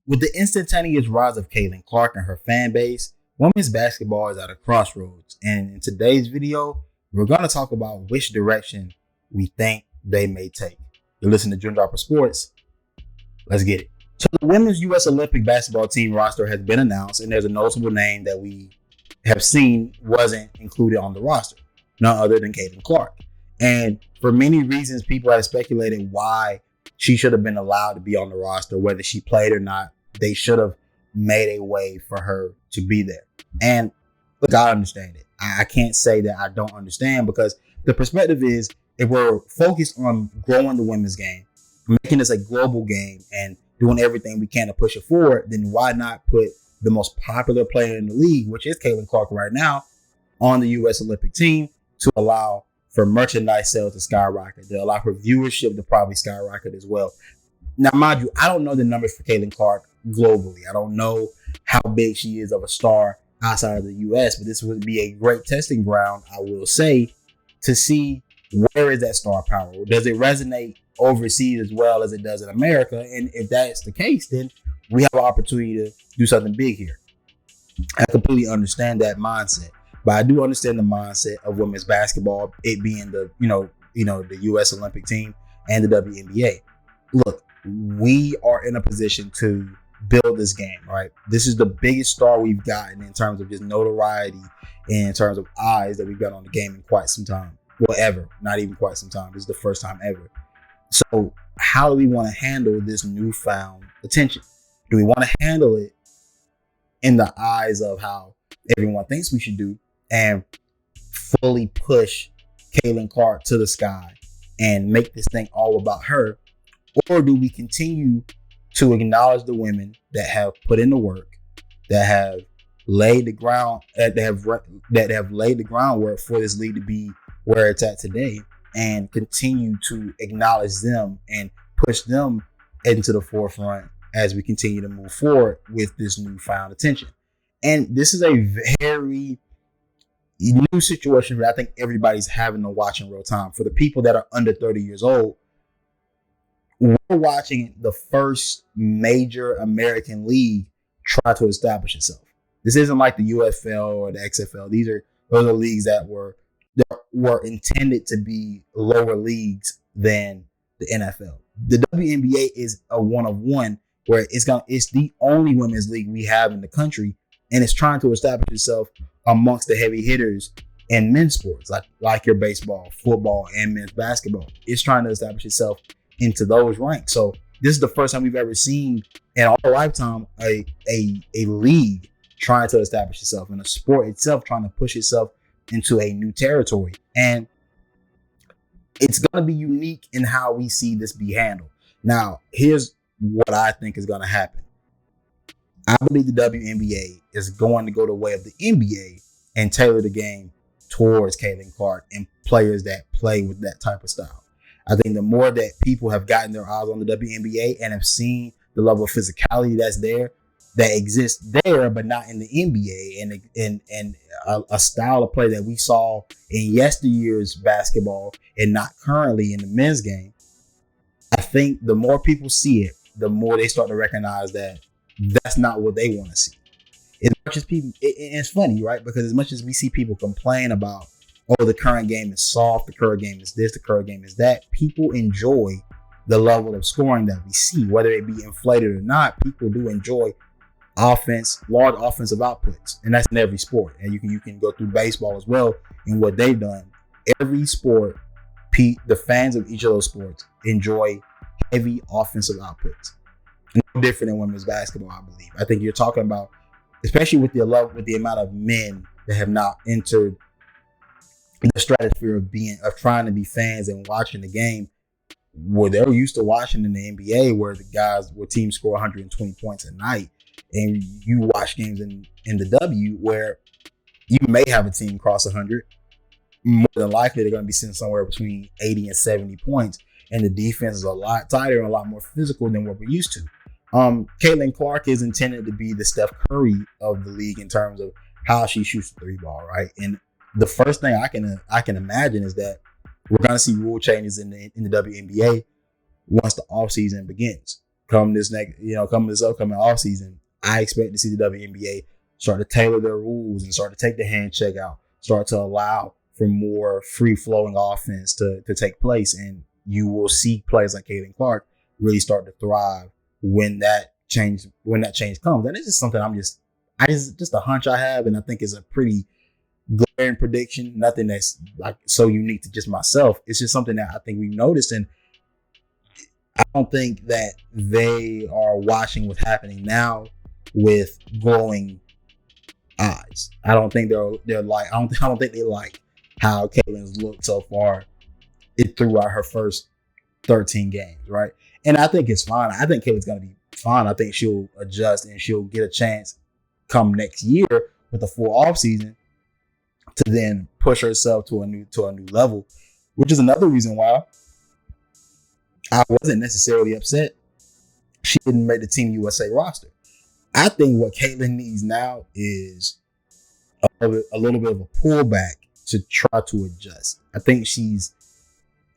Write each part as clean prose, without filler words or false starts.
with the instantaneous rise of Caitlin Clark and her fan base, women's basketball is at a crossroads. And in today's video, we're going to talk about which direction we think they may take. You're listening to Dream Dropper Sports. Let's get it. So the women's U.S. Olympic basketball team roster has been announced, and there's a noticeable name that we have seen wasn't included on the roster, none other than Caitlin Clark. And for many reasons, people have speculated why she should have been allowed to be on the roster, whether she played or not. They should have made a way for her to be there. And look, I understand it. I can't say that I don't understand, because the perspective is, if we're focused on growing the women's game, making this a global game, and doing everything we can to push it forward, then why not put the most popular player in the league, which is Caitlin Clark right now, on the U.S. Olympic team to allow for merchandise sales to skyrocket, to allow for viewership to probably skyrocket as well. Now, mind you, I don't know the numbers for Caitlin Clark globally. I don't know how big she is of a star outside of the U.S., but this would be a great testing ground, I will say, to see where is that star power. Does it resonate overseas as well as it does in America? And if that's the case, then we have an opportunity to do something big here. I completely understand that mindset, but I do understand the mindset of women's basketball, it being the the U.S. Olympic team and the WNBA. Look, we are in a position to build this game, right? This is the biggest star we've gotten in terms of just notoriety and in terms of eyes that we've got on the game in quite some time. Well, ever, not even quite some time. This is the first time ever. So how do we want to handle this newfound attention? Do we want to handle it in the eyes of how everyone thinks we should do and fully push Caitlin Clark to the sky and make this thing all about her? Or do we continue to acknowledge the women that have put in the work, that have laid the ground, that have laid the groundwork for this league to be where it's at today, and continue to acknowledge them and push them into the forefront as we continue to move forward with this newfound attention? And this is a very new situation that I think everybody's having to watch in real time. For the people that are under 30 years old, we're watching the first major American league try to establish itself. This isn't like the UFL or the XFL. Those are leagues that were intended to be lower leagues than the NFL. The WNBA is a one of one, where it's the only women's league we have in the country, and it's trying to establish itself amongst the heavy hitters in men's sports, like your baseball, football, and men's basketball. It's trying to establish itself into those ranks. So this is the first time we've ever seen in our lifetime a league trying to establish itself, and a sport itself trying to push itself into a new territory. And it's going to be unique in how we see this be handled. Now, here's what I think is going to happen. I believe the WNBA is going to go the way of the NBA and tailor the game towards Caitlin Clark and players that play with that type of style. I think the more that people have gotten their eyes on the WNBA and have seen the level of physicality that exists there, but not in the NBA, and a style of play that we saw in yesteryear's basketball and not currently in the men's game, I think the more people see it, the more they start to recognize that that's not what they want to see. As much as people, it's funny, right? Because as much as we see people complain about, oh, the current game is soft, the current game is this, the current game is that, people enjoy the level of scoring that we see, whether it be inflated or not. People do enjoy large offensive outputs, and that's in every sport. And you can go through baseball as well, and what they've done. Every sport, the fans of each of those sports enjoy heavy offensive outputs. No different than women's basketball, I believe. I think you're talking about, especially with the amount of men that have not entered the stratosphere of trying to be fans and watching the game, where they're used to watching in the NBA, where teams score 120 points a night, and you watch games in the W where you may have a team cross 100. More than likely, they're going to be sitting somewhere between 80 and 70 points, and the defense is a lot tighter and a lot more physical than what we're used to. Caitlin Clark is intended to be the Steph Curry of the league in terms of how she shoots the three ball, right? And the first thing I can imagine is that we're going to see rule changes in the WNBA once the offseason begins. come this upcoming off season, I expect to see the WNBA start to tailor their rules and start to take the hand check out, start to allow for more free flowing offense to take place. And you will see players like Caitlin Clark really start to thrive when that change comes. And it's just something just a hunch I have, and I think is a pretty glaring prediction. Nothing that's like so unique to just myself. It's just something that I think we've noticed, and I don't think that they are watching what's happening now with glowing eyes. I don't think they're like I don't think they like how Caitlin's looked so far throughout her first 13 games, right? And I think it's fine. I think Caitlin's gonna be fine. I think she'll adjust and she'll get a chance come next year with a full off season to then push herself to a new level, which is another reason why I wasn't necessarily upset she didn't make the Team USA roster. I think what Caitlin needs now is a little bit of a pullback to try to adjust. I think she's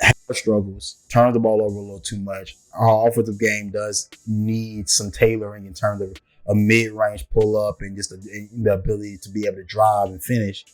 had her struggles, turns the ball over a little too much. Our offensive game does need some tailoring in terms of a mid-range pull-up and just the ability to be able to drive and finish.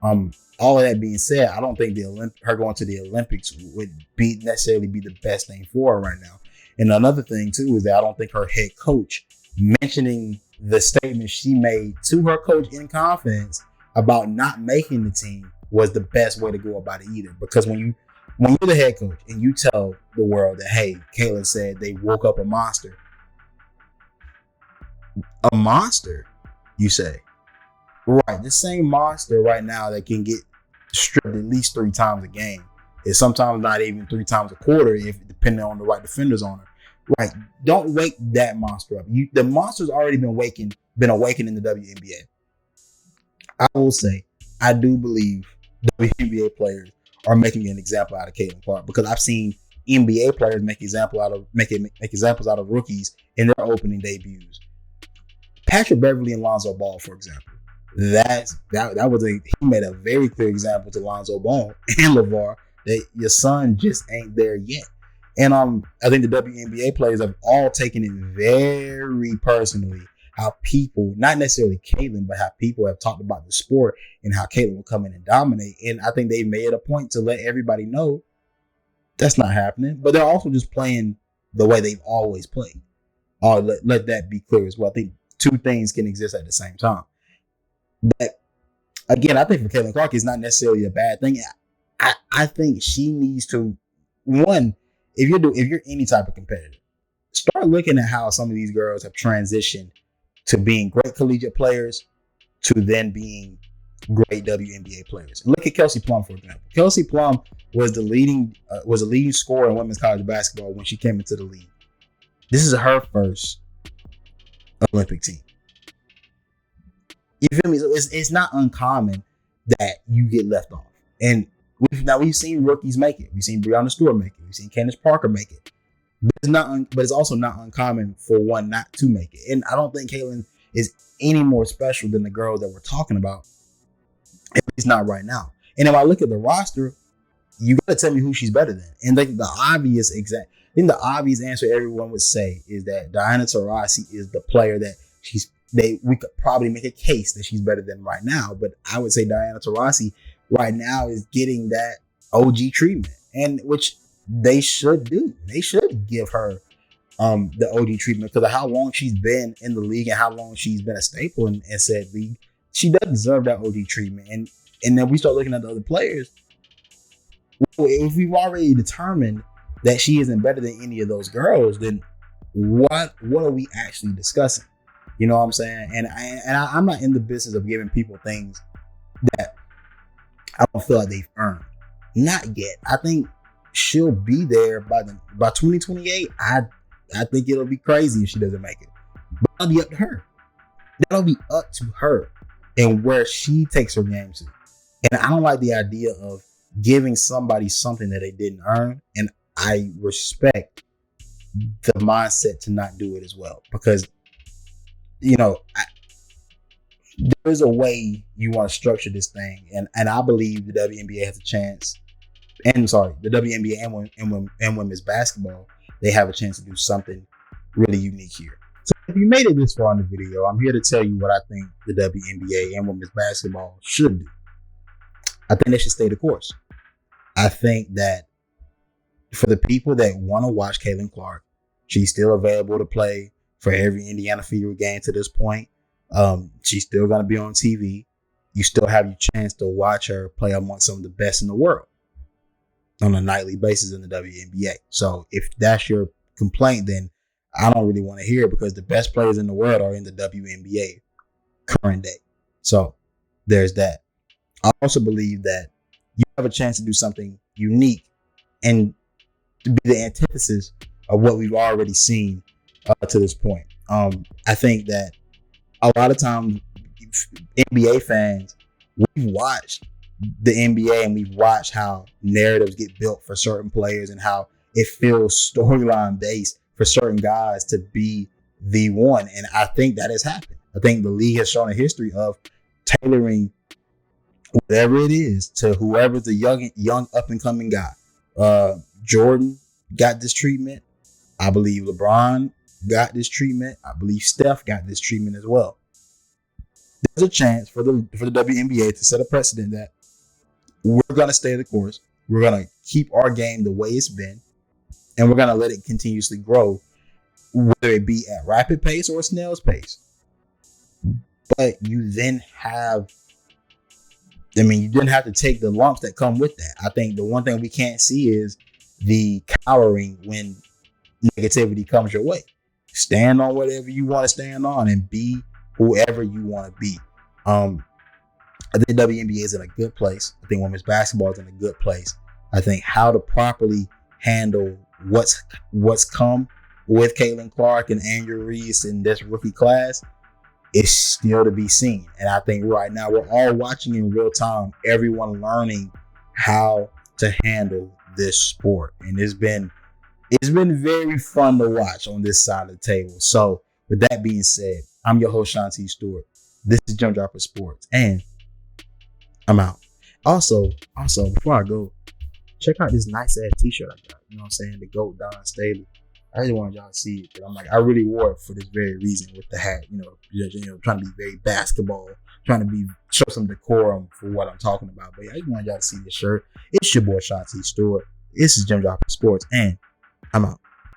All of that being said, I don't think her going to the Olympics would necessarily be the best thing for her right now. And another thing too is that I don't think her head coach mentioning the statement she made to her coach in confidence about not making the team was the best way to go about it either. Because when you're the head coach and you tell the world that, hey, Caitlin said they woke up a monster, you say, right? The same monster right now that can get stripped at least 3 times a game is sometimes not even 3 times a quarter, if depending on the right defenders on her. Right? Don't wake that monster up. The monster's already been awakened in the WNBA. I will say, I do believe WNBA players are making an example out of Caitlin Clark, because I've seen NBA players make examples out of rookies in their opening debuts. Patrick Beverly and Lonzo Ball, for example. He made a very clear example to Lonzo Ball and LeVar that your son just ain't there yet. And I think the WNBA players have all taken it very personally how people, not necessarily Caitlin, but how people have talked about the sport and how Caitlin will come in and dominate. And I think they made a point to let everybody know that's not happening. But they're also just playing the way they've always played. Let that be clear as well. I think 2 things can exist at the same time. But again, I think for Caitlin Clark, it's not necessarily a bad thing. I think she needs to, one, if you're any type of competitor, start looking at how some of these girls have transitioned to being great collegiate players to then being great WNBA players. Look at Kelsey Plum, for example. Kelsey Plum was a leading scorer in women's college basketball when she came into the league. This is her first Olympic team. You feel me? So it's not uncommon that you get left off. And we've seen rookies make it. We've seen Breonna Stewart make it. We've seen Candace Parker make it. But it's also not uncommon for one not to make it. And I don't think Caitlin is any more special than the girls that we're talking about. At least not right now. And if I look at the roster, you got to tell me who she's better than. And the obvious answer everyone would say is that Diana Taurasi is the player that we could probably make a case that she's better than right now. But I would say Diana Taurasi right now is getting that OG treatment, and which they should do. They should give her the OG treatment because of how long she's been in the league and how long she's been a staple in said league. She does deserve that OG treatment. And then we start looking at the other players. If we've already determined that she isn't better than any of those girls, then what are we actually discussing? You know what I'm saying? And I'm not in the business of giving people things that I don't feel like they've earned. Not yet. I think she'll be there by 2028. I think it'll be crazy if she doesn't make it. But that'll be up to her. That'll be up to her and where she takes her game to. And I don't like the idea of giving somebody something that they didn't earn. And I respect the mindset to not do it as well. Because, you know, there's a way you want to structure this thing. And I believe the WNBA has a chance. The WNBA and women's basketball, they have a chance to do something really unique here. So if you made it this far in the video, I'm here to tell you what I think the WNBA and women's basketball should do. I think they should stay the course. I think that for the people that want to watch Caitlin Clark, she's still available to play for every Indiana Fever game to this point. She's still going to be on TV. You still have your chance to watch her play amongst some of the best in the world on a nightly basis in the WNBA. So if that's your complaint, then I don't really want to hear it, because the best players in the world are in the WNBA current day. So there's that. I also believe that you have a chance to do something unique and to be the antithesis of what we've already seen to this point. I think that a lot of times NBA fans, we've watched the NBA and we've watched how narratives get built for certain players and how it feels storyline based for certain guys to be the one. And I think that has happened. I think the league has shown a history of tailoring whatever it is to whoever's the young up and coming guy. Jordan got this treatment. I believe LeBron got this treatment. I believe Steph got this treatment as well. There's a chance for the WNBA to set a precedent that we're going to stay the course. We're going to keep our game the way it's been, and we're going to let it continuously grow, whether it be at rapid pace or a snail's pace. But you then have, you didn't have to take the lumps that come with that. I think the one thing we can't see is the cowering when negativity comes your way. Stand on whatever you want to stand on and be whoever you want to be. I think WNBA is in a good place. I think women's basketball is in a good place. I think how to properly handle what's come with Caitlin Clark and Andrew Reese in this rookie class is still to be seen. And I think right now we're all watching in real time, everyone learning how to handle this sport. And it's been very fun to watch on this side of the table. So with that being said, I'm your host, Sean T. Stewart. This is Jump Dropper Sports, and I'm out. Also, before I go, check out this nice ass t-shirt I got. You know what I'm saying? The GOAT Don Staley. I just wanted y'all to see it. I'm like, I really wore it for this very reason with the hat. Trying to be very basketball, trying to show some decorum for what I'm talking about. But yeah, I just wanted y'all to see this shirt. It's your boy, Sean T. Stewart. This is Jump Dropper Sports, and I'm out.